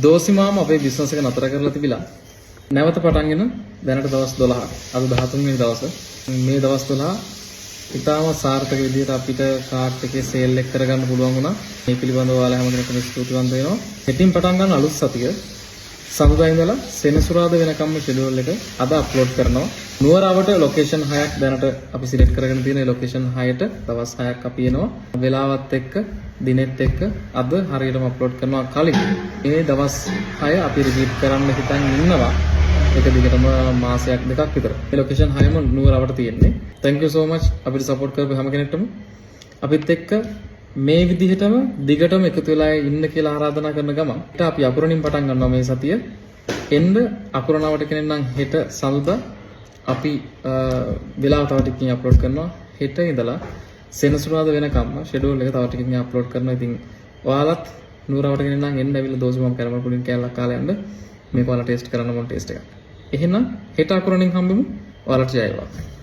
දෝසිමාම අපේ බිස්නස් එක නතර කරලා තිබිලා නැවත පටන්ගෙන දැනට දවස් 12ක්. අද 13 වෙනි දවස. මේ දවස් 12 ඉතාම සාර්ථක විදිහට අපිට කාර්ට් එකේ සේල් එක කරගන්න පුළුවන් වුණා. මේ පිළිබඳව ඔයාලා හැම කෙනෙක්ම ස්තුතිවන්ත වෙනවා. හෙටින් පටන් ගන්න අලුත් සතිය සඳුදා ඉඳලා සෙනසුරාදා වෙනකම්ම ෂෙඩියුල් එක අද අප්ලෝඩ් කරනවා. නුවරවට ලොකේෂන් 6ක් දැනට අපි සිලෙක්ට් කරගෙන තියෙන ඒ ලොකේෂන් 6ට දවස් 6ක් අපි එනවා. වෙලාවත් එක්ක දිනෙත් එක්ක අද හරියටම අප්ලෝඩ් කරනවා. කලින් මේ දවස් 6 අපි රිපීට් කරන්න හිතන් ඉන්නවා. එක දිගටම මාසයක් දෙකක් විතර. මේ ලොකේෂන් 6ම නුවරවට තියෙන්නේ. thank you so much අපිට සපෝට් කරපු හැම කෙනෙක්ටම. අපිත් එක්ක මේ විදිහටම දිගටම එකතු වෙලා ඉන්න කියලා ආරාධනා කරන ගමන් ඊට අපි අකුරණින් පටන් ගන්නවා මේ සතිය. එන්න අකුරණවට කෙනෙක් නම් හෙට සඳුදා අපි වෙලාව තව ටිකකින් අප්ලෝඩ් කරනවා. හෙට ඉඳලා සෙනසුරාදා වෙනකම්ම ෂෙඩියුල් එක තව ටිකකින් අප්ලෝඩ් කරනවා. ඉතින් ඔයාලත් නුවරවට කෙනෙක් නම් එන්න ඇවිල්ලා දෝසිමම් කරමු පුඩින් කෑල්ලක් කාලා යන්න. මේක ඔයාලා ටෙස්ට් කරන්න මොන ටෙස්ට් එකක්. එහෙනම් හෙට අකුරණින් හම්බෙමු. ඔයාලට ජය වේවා.